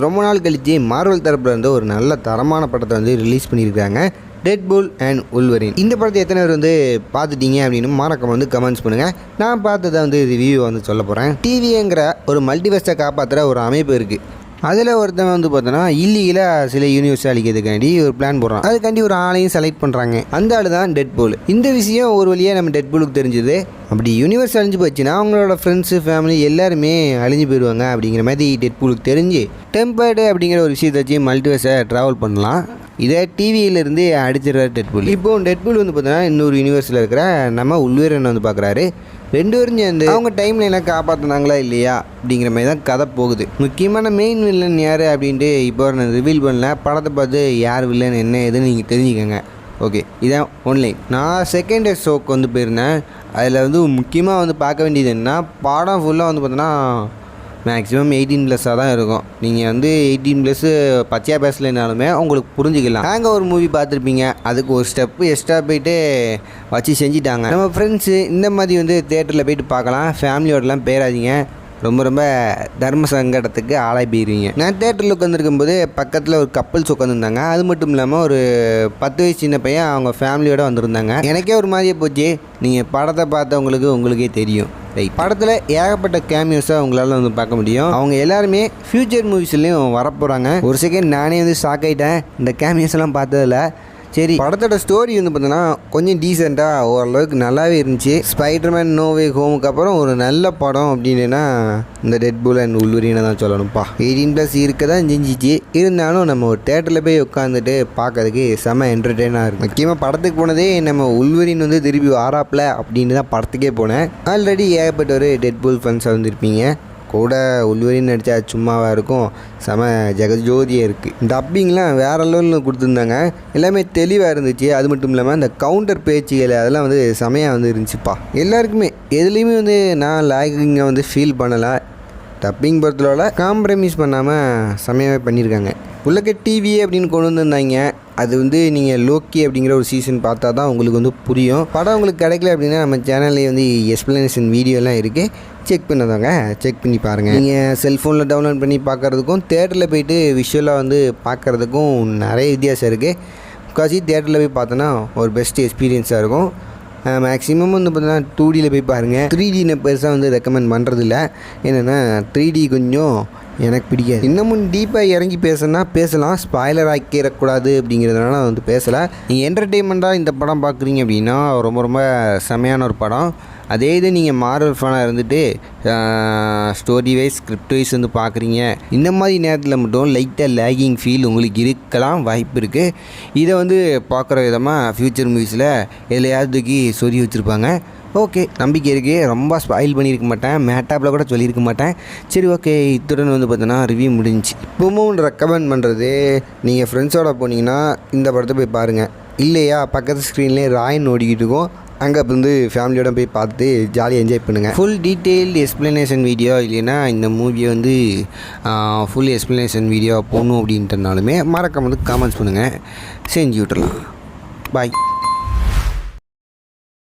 ரொம்ப நாள் கழிச்சு மார்வல் தரப்புல இருந்து ஒரு நல்ல தரமான படத்தை வந்து ரிலீஸ் பண்ணியிருக்காங்க. Deadpool and உல்வரின். இந்த படத்தை எத்தனை பேர் வந்து பார்த்துட்டீங்க அப்படின்னு மறக்காம வந்து கமெண்ட்ஸ் பண்ணுங்கள். நான் பார்த்ததை வந்து ரிவ்யூ வந்து சொல்ல போகிறேன். டிவிங்கிற ஒரு மல்டிவர்ஸை காப்பாற்றுற ஒரு அமைப்பு இருக்குது. அதில் ஒருத்தன் வந்து பார்த்தோன்னா இல்லீகலாக சில யூனிவர்ஸை அழிக்கிறதுக்காண்டி ஒரு பிளான் போடுறான். அதுக்காண்டி ஒரு ஆளையும் செலக்ட் பண்ணுறாங்க. அந்த ஆள் தான் டெட்பூல். இந்த விஷயம் ஒரு வழியாக நம்ம டெட்பூலுக்கு தெரிஞ்சுது. அப்படி யூனிவர்ஸ் அழிஞ்சு போச்சுன்னா அவங்களோட ஃப்ரெண்ட்ஸு ஃபேமிலி எல்லாருமே அழிஞ்சு போயிடுவாங்க அப்படிங்கிற மாதிரி டெட்பூலுக்கு தெரிஞ்சு டெம்பர்டு அப்படிங்கிற ஒரு விஷயத்தை வச்சு மல்டிவர்ஸை ட்ராவல் பண்ணலாம். இதை டிவியிலேருந்து அடிச்சிடுறாரு டெட்பூல். இப்போது டெட்பூல் வந்து பார்த்தோன்னா இன்னொரு யூனிவர்ஸில் இருக்கிற நம்ம உல்வரினை வந்து பார்க்குறாரு. ரெண்டு பேரும் சேர்ந்து அவங்க டைமில் எல்லாம் காப்பாற்றினாங்களா இல்லையா அப்படிங்கிற மாதிரி தான் கதை போகுது. முக்கியமான மெயின் வில்லன் யார் அப்படின்ட்டு இப்போ நான் ரிவீல் பண்ணல. படத்தை பார்த்து யார் வில்லன் என்ன எதுன்னு நீங்கள் தெரிஞ்சுக்கோங்க. ஓகே, இதான் ஒன்லைன். நான் செகண்ட் டே ஷோக்கு வந்து போயிருந்தேன். அதில் வந்து முக்கியமாக வந்து பார்க்க வேண்டியது என்ன, படம் ஃபுல்லாக வந்து பார்த்தோன்னா மேக்ஸிமம் 18+ தான் இருக்கும். நீங்கள் வந்து 18+ பச்சையாக பேசலைனாலுமே உங்களுக்கு புரிஞ்சுக்கலாம். நாங்கள் ஒரு மூவி பார்த்துருப்பீங்க, அதுக்கு ஒரு ஸ்டெப்பு எக்ஸ்ட்ரா போய்ட்டு வச்சு செஞ்சுட்டாங்க. நம்ம ஃப்ரெண்ட்ஸு இந்த மாதிரி வந்து தேட்டரில் போய்ட்டு பார்க்கலாம். ஃபேமிலியோடலாம் பேராதீங்க, ரொம்ப தர்ம சங்கடத்துக்கு ஆளாகி போயிருவீங்க. நான் தேட்டரில் உட்காந்துருக்கும்போது பக்கத்தில் ஒரு கப்பல்ஸ் உட்காந்துருந்தாங்க. அது மட்டும் இல்லாமல் ஒரு 10 வயசு சின்ன பையன் அவங்க ஃபேமிலியோடு வந்திருந்தாங்க. எனக்கே ஒரு மாதிரியே போச்சு. நீங்கள் படத்தை பார்த்தவங்களுக்கு உங்களுக்கே தெரியும். படத்தில் ஏகப்பட்ட கேமியோஸாக அவங்களால வந்து பார்க்க முடியும். அவங்க எல்லாருமே ஃப்யூச்சர் மூவிஸ்லேயும் வரப்போகிறாங்க. ஒரு செகண்ட் நானே வந்து ஷாக் ஆகிட்டேன் இந்த கேமியோஸ் எல்லாம் பார்த்ததில்ல. சரி, படத்தோட ஸ்டோரி வந்து பார்த்தோன்னா கொஞ்சம் டீசெண்டாக ஓரளவுக்கு நல்லாவே இருந்துச்சு. ஸ்பைடர்மேன் நோ வே ஹோமுக்கு அப்புறம் ஒரு நல்ல படம் அப்படின்னா இந்த டெட்பூல் அண்ட் உல்வரினை தான் சொல்லணும்ப்பா. 18+ இருக்க தான் செஞ்சிச்சு. இருந்தாலும் நம்ம ஒரு தேட்டரில் போய் உட்காந்துட்டு பார்க்கறதுக்கு செம்ம என்டர்டெயினாக இருக்கும். முக்கியமாக படத்துக்கு போனதே நம்ம உல்வரின் வந்து திருப்பி வாராப்பில் அப்படின்னு தான் படத்துக்கே போனேன். ஆல்ரெடி ஏகப்பட்ட ஒரு டெட்பூல் ஃபன்ஸாக வந்துருப்பீங்க. கூட உல்வரின் நடித்தா சும்மாவாக இருக்கும், செம ஜெகஜோதியாக இருக்குது. டப்பிங்லாம் வேறு லெவலில் கொடுத்துருந்தாங்க. எல்லாமே தெளிவாக இருந்துச்சு. அது மட்டும் இல்லாமல் அந்த கவுண்டர் பேச்சுகள் அதெல்லாம் வந்து செமையாக வந்து இருந்துச்சுப்பா. எல்லாருக்குமே எதுலேயுமே வந்து நான் லாகிங்கை வந்து ஃபீல் பண்ணலை. டப்பிங் பொறுத்தளவில் காம்ப்ரமைஸ் பண்ணாமல் செமையாகவே பண்ணியிருக்காங்க. உள்ளக்க டிவி அப்படின்னு கொண்டு வந்திருந்தாங்க. அது வந்து நீங்கள் லோக்கி அப்படிங்கிற ஒரு சீசன் பார்த்தா தான் உங்களுக்கு வந்து புரியும். படம் உங்களுக்கு கிடைக்கல அப்படின்னா நம்ம சேனல்லேயே வந்து எக்ஸ்ப்ளனேஷன் வீடியோலாம் இருக்குது, செக் பண்ணதாங்க, செக் பண்ணி பாருங்கள். நீங்கள் செல்ஃபோனில் டவுன்லோட் பண்ணி பார்க்குறதுக்கும் தேட்டரில் போய்ட்டு விஷுவலாக வந்து பார்க்குறதுக்கும் நிறைய வித்தியாசம் இருக்குது. முக்கால்வாசி தேட்டரில் போய் பார்த்தோன்னா ஒரு பெஸ்ட் எக்ஸ்பீரியன்ஸாக இருக்கும். மேக்ஸிமம் வந்து பார்த்தீங்கன்னா 2Dயில் போய் பாருங்கள். 3D நான் பெருசாக வந்து ரெக்கமெண்ட் பண்ணுறதில்ல. என்னென்னா 3D கொஞ்சம் எனக்கு பிடிக்காது. இன்னமும் டீப்பாக இறங்கி பேசலாம், ஸ்பாய்லர் ஆக்கிடக்கூடாது அப்படிங்கிறதுனால வந்து பேசலை. நீங்கள் என்டர்டெயின்மெண்ட்டாக இந்த படம் பார்க்குறீங்க அப்படின்னா ரொம்ப செமையான ஒரு படம். அதே இது நீங்கள் மார்வல் ஃபேனாக இருந்துட்டு ஸ்டோரி வைஸ் ஸ்கிரிப்ட் வைஸ் வந்து பார்க்குறீங்க, இந்த மாதிரி நேரத்தில் மட்டும் லைட்டாக லேகிங் ஃபீல் உங்களுக்கு இருக்கலாம், வாய்ப்பு இருக்குது. இதை வந்து பார்க்குற விதமாக ஃப்யூச்சர் மூவிஸில் எதுலையாவது தூக்கி சொல்லி வச்சுருப்பாங்க. ஓகே, நம்பிக்கை இருக்குது. ரொம்ப ஸ்பாயில் பண்ணியிருக்க மாட்டேன், மேட்டாப்பில் கூட சொல்லியிருக்க மாட்டேன். சரி, ஓகே, இத்துடன் வந்து பார்த்தோன்னா ரிவ்யூ முடிஞ்சிச்சு. இப்போவும் ரெக்கமெண்ட் பண்ணுறது, நீங்கள் ஃப்ரெண்ட்ஸோடு போனீங்கன்னா இந்த படத்தை போய் பாருங்கள். இல்லையா பக்கத்து ஸ்க்ரீன்லேயே ராயன் ஓடிக்கிட்டு இருக்கும், அங்கே வந்து ஃபேமிலியோட போய் பார்த்து ஜாலியாக என்ஜாய் பண்ணுங்கள். ஃபுல் டீட்டெயில்டு எக்ஸ்ப்ளனேஷன் வீடியோ இல்லைன்னா இந்த மூவியை வந்து ஃபுல் எக்ஸ்ப்ளனேஷன் வீடியோ போடணும் அப்படின்ட்டுனாலுமே மறக்காம வந்து கமெண்ட்ஸ் பண்ணுங்கள், செஞ்சு விட்டுறலாம். பாய்.